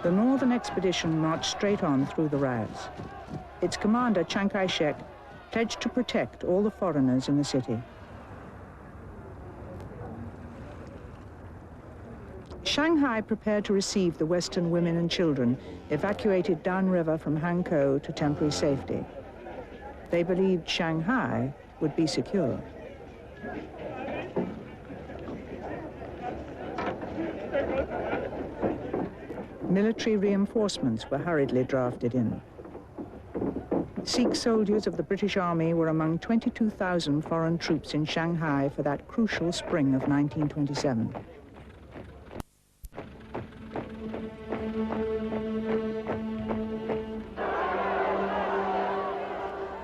The Northern Expedition marched straight on through the riots. Its commander, Chiang Kai-shek, pledged to protect all the foreigners in the city. Shanghai prepared to receive the Western women and children evacuated downriver from Hankou to temporary safety. They believed Shanghai would be secure. Military reinforcements were hurriedly drafted in. Sikh soldiers of the British Army were among 22,000 foreign troops in Shanghai for that crucial spring of 1927.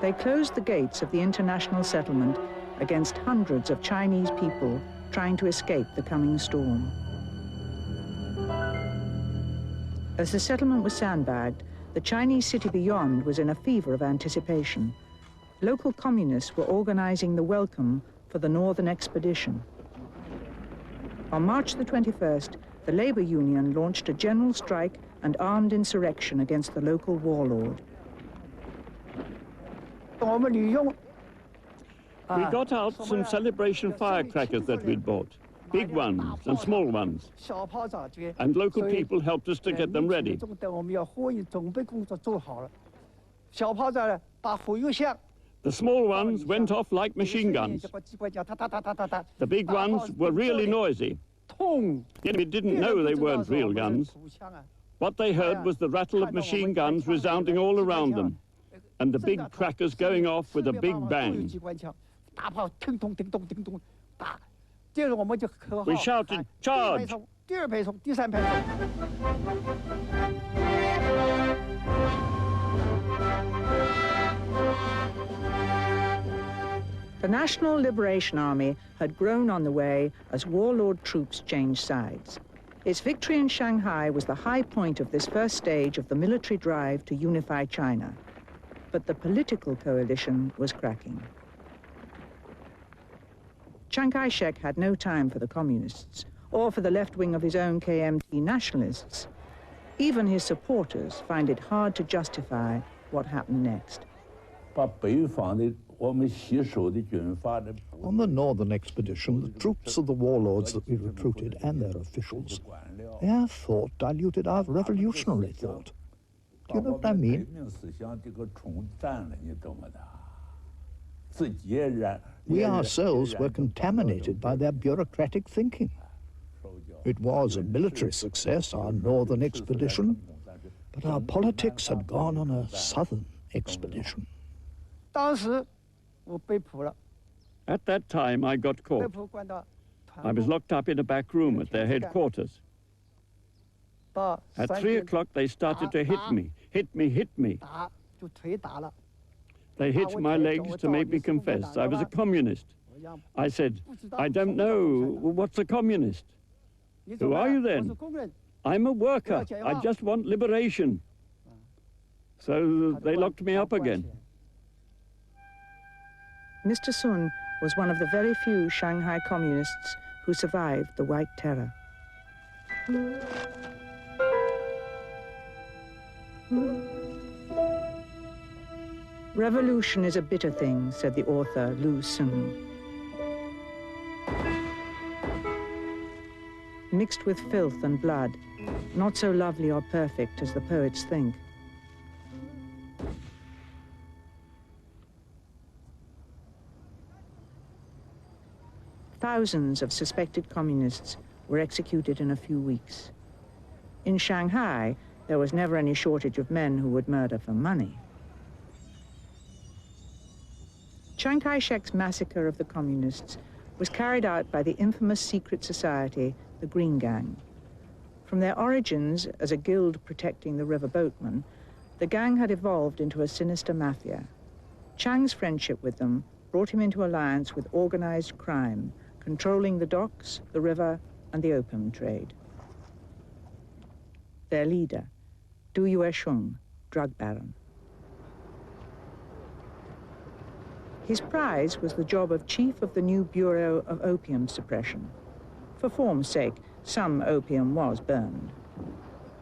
They closed the gates of the international settlement against hundreds of Chinese people trying to escape the coming storm. As the settlement was sandbagged, the Chinese city beyond was in a fever of anticipation. Local communists were organizing the welcome for the Northern Expedition. On March the 21st, the labor union launched a general strike and armed insurrection against the local warlord. We got out some celebration firecrackers that we'd bought, big ones and small ones, and local people helped us to get them ready. The small ones went off like machine guns. The big ones were really noisy. Yet we didn't know they weren't real guns. What they heard was the rattle of machine guns resounding all around them, and the big crackers going off with a big bang. We shouted, "Charge!" The National Liberation Army had grown on the way as warlord troops changed sides. Its victory in Shanghai was the high point of this first stage of the military drive to unify China. But the political coalition was cracking. Chiang Kai-shek had no time for the communists or for the left wing of his own KMT nationalists. Even his supporters find it hard to justify what happened next. On the Northern Expedition, the troops of the warlords that we recruited and their officials, their thought diluted our revolutionary thought. Do you know what I mean? We ourselves were contaminated by their bureaucratic thinking. It was a military success, our Northern Expedition, but our politics had gone on a Southern Expedition. At that time, I got caught. I was locked up in a back room at their headquarters. At 3 o'clock, they started to hit me. They hit my legs to make me confess I was a communist. I said, "I don't know. What's a communist?" "Who are you then?" "I'm a worker. I just want liberation." So they locked me up again. Mr. Sun was one of the very few Shanghai communists who survived the White Terror. Revolution is a bitter thing, said the author Lu Xun. Mixed with filth and blood, not so lovely or perfect as the poets think. Thousands of suspected communists were executed in a few weeks. In Shanghai, there was never any shortage of men who would murder for money. Chiang Kai-shek's massacre of the communists was carried out by the infamous secret society, the Green Gang. From their origins as a guild protecting the river boatmen, the gang had evolved into a sinister mafia. Chiang's friendship with them brought him into alliance with organized crime, controlling the docks, the river, and the opium trade. Their leader, Du Yuesheng, drug baron. His prize was the job of chief of the new Bureau of Opium Suppression. For form's sake, some opium was burned.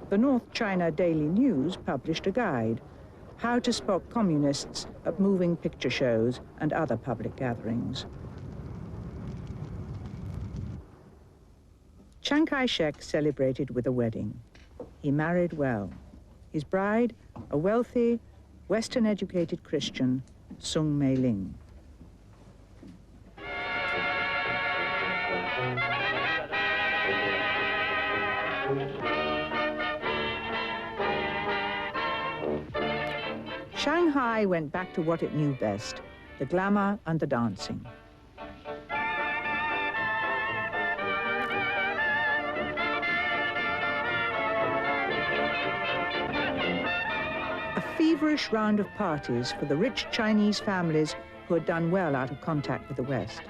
The North China Daily News published a guide, How to Spot Communists at Moving Picture Shows and Other Public Gatherings. Chiang Kai-shek celebrated with a wedding. He married well. His bride, a wealthy, Western-educated Christian, Sung Mei-ling. Shanghai went back to what it knew best, the glamour and the dancing. A feverish round of parties for the rich Chinese families who had done well out of contact with the West.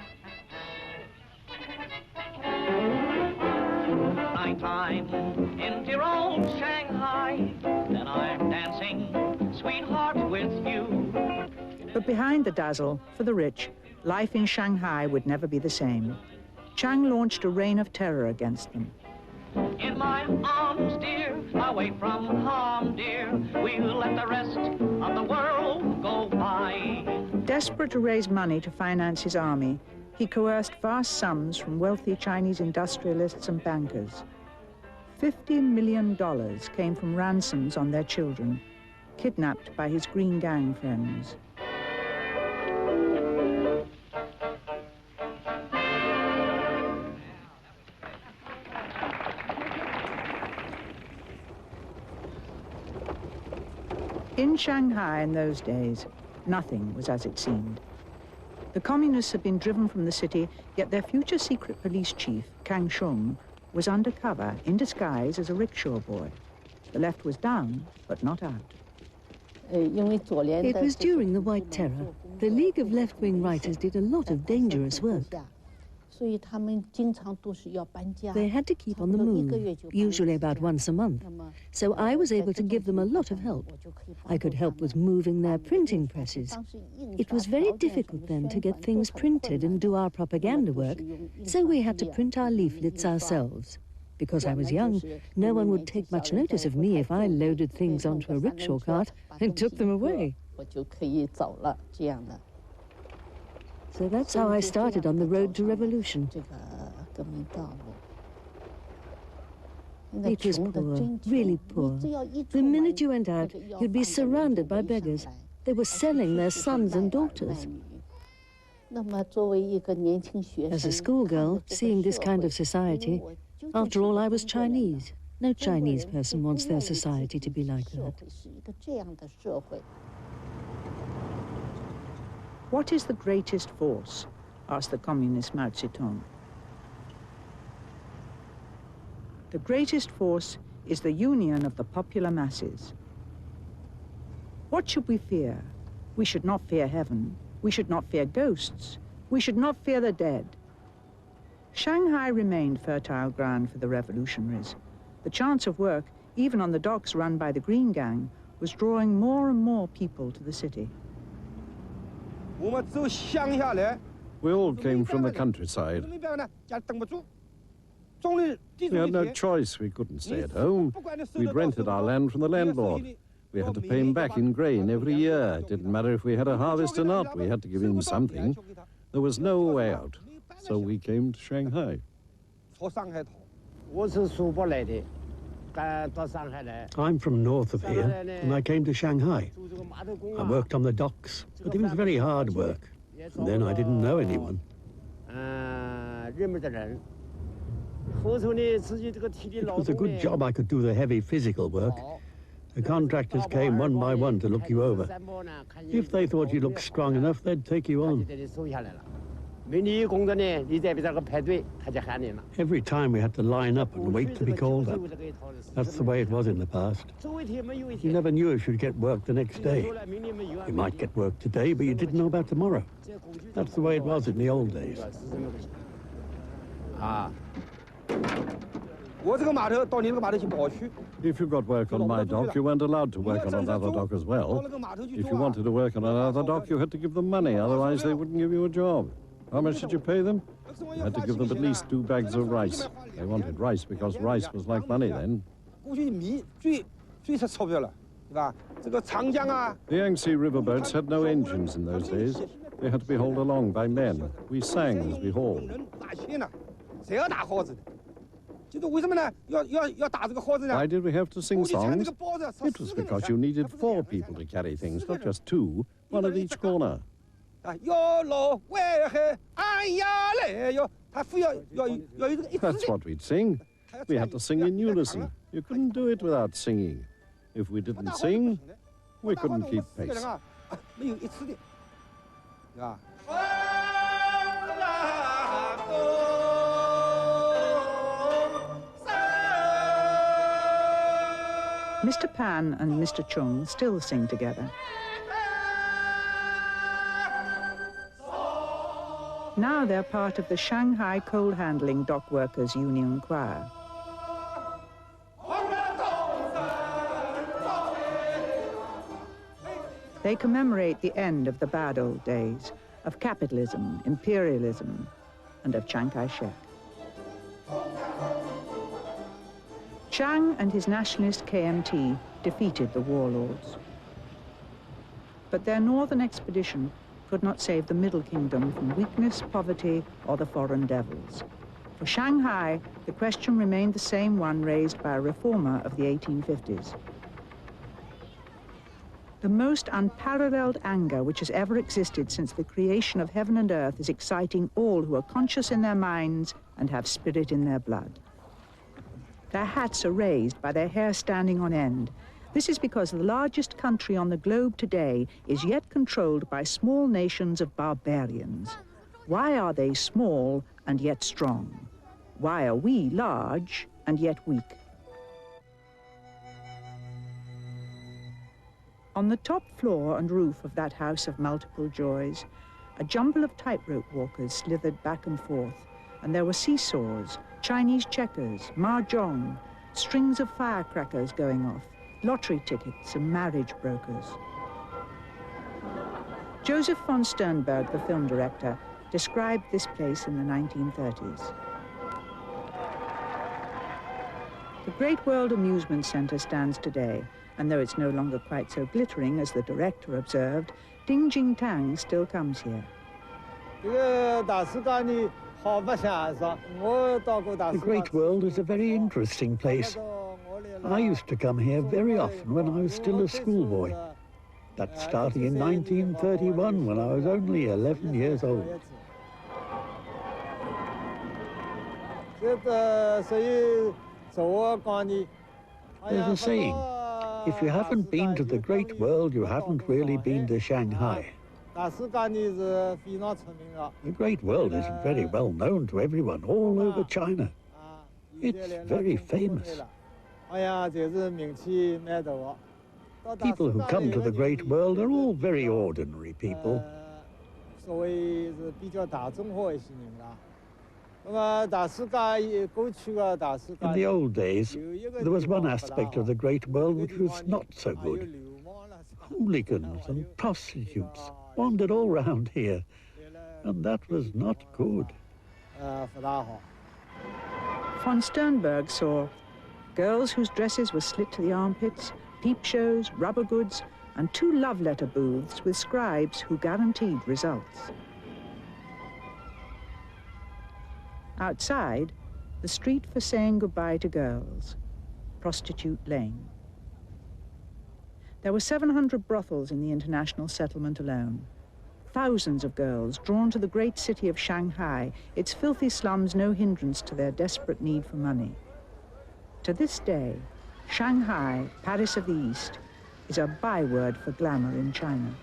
Nighttime in dear old Shanghai, then I'm dancing, sweetheart, with you. But behind the dazzle, for the rich, life in Shanghai would never be the same. Chiang launched a reign of terror against them. In my arms, dear, away from harm, dear, we'll let the rest of the world go by. Desperate to raise money to finance his army, he coerced vast sums from wealthy Chinese industrialists and bankers. $50 million came from ransoms on their children, kidnapped by his Green Gang friends. In Shanghai in those days, nothing was as it seemed. The communists had been driven from the city, yet their future secret police chief, Kang Shung, was undercover in disguise as a rickshaw boy. The left was down, but not out. It was during the White Terror. The League of Left-Wing Writers did a lot of dangerous work. They had to keep on the move, usually about once a month. So I was able to give them a lot of help. I could help with moving their printing presses. It was very difficult then to get things printed and do our propaganda work, so we had to print our leaflets ourselves. Because I was young, no one would take much notice of me if I loaded things onto a rickshaw cart and took them away. So that's how I started on the road to revolution. It was poor, really poor. The minute you went out, you'd be surrounded by beggars. They were selling their sons and daughters. As a schoolgirl, seeing this kind of society, after all, I was Chinese. No Chinese person wants their society to be like that. What is the greatest force? Asked the communist Mao Zedong. The greatest force is the union of the popular masses. What should we fear? We should not fear heaven. We should not fear ghosts. We should not fear the dead. Shanghai remained fertile ground for the revolutionaries. The chance of work, even on the docks run by the Green Gang, was drawing more and more people to the city. We all came from the countryside. We had no choice. We couldn't stay at home. We'd rented our land from the landlord. We had to pay him back in grain every year. It didn't matter if we had a harvest or not. We had to give him something. There was no way out. So we came to Shanghai. I'm from north of here, and I came to Shanghai. I worked on the docks, but it was very hard work. And then I didn't know anyone. It was a good job I could do the heavy physical work. The contractors came one by one to look you over. If they thought you looked strong enough, they'd take you on. Every time we had to line up and wait to be called up. That's the way it was in the past. You never knew if you'd get work the next day. You might get work today, but you didn't know about tomorrow. That's the way it was in the old days. If you got work on my dock, you weren't allowed to work on another dock as well. If you wanted to work on another dock, you had to give them money, otherwise they wouldn't give you a job. How much did you pay them? You had to give them at least 2 bags of rice. They wanted rice because rice was like money then. Yangtze riverboats had no engines in those days. They had to be hauled along by men. We sang as we hauled. Why did we have to sing songs? It was because you needed 4 people to carry things, not just 2, one at each corner. That's what we'd sing. We had to sing in unison. You couldn't do it without singing. If we didn't sing, we couldn't keep pace. Mr. Pan and Mr. Chung still sing together. Now they're part of the Shanghai Coal Handling Dock Workers Union Choir. They commemorate the end of the bad old days, of capitalism, imperialism, and of Chiang Kai-shek. Chiang and his nationalist KMT defeated the warlords. But their northern expedition could not save the Middle Kingdom from weakness, poverty, or the foreign devils. For Shanghai, the question remained the same one raised by a reformer of the 1850s. The most unparalleled anger which has ever existed since the creation of heaven and earth is exciting all who are conscious in their minds and have spirit in their blood. Their hats are raised by their hair standing on end. This is because the largest country on the globe today is yet controlled by small nations of barbarians. Why are they small and yet strong? Why are we large and yet weak? On the top floor and roof of that house of multiple joys, a jumble of tightrope walkers slithered back and forth, and there were seesaws, Chinese checkers, mahjong, strings of firecrackers going off, lottery tickets and marriage brokers. Joseph von Sternberg, the film director, described this place in the 1930s. The Great World Amusement Center stands today, and though it's no longer quite so glittering as the director observed, Ding Jing Tang still comes here. The Great World is a very interesting place. I used to come here very often when I was still a schoolboy. That's starting in 1931, when I was only 11 years old. There's a saying, if you haven't been to the Great World, you haven't really been to Shanghai. The Great World is very well known to everyone all over China. It's very famous. People who come to the Great World are all very ordinary people. In the old days, there was one aspect of the Great World which was not so good. Hooligans and prostitutes wandered all round here, and that was not good. Von Sternberg saw girls whose dresses were slit to the armpits, peep shows, rubber goods, and 2 love letter booths with scribes who guaranteed results. Outside, the street for saying goodbye to girls, Prostitute Lane. There were 700 brothels in the international settlement alone. Thousands of girls drawn to the great city of Shanghai, its filthy slums no hindrance to their desperate need for money. To this day, Shanghai, Paris of the East, is a byword for glamour in China.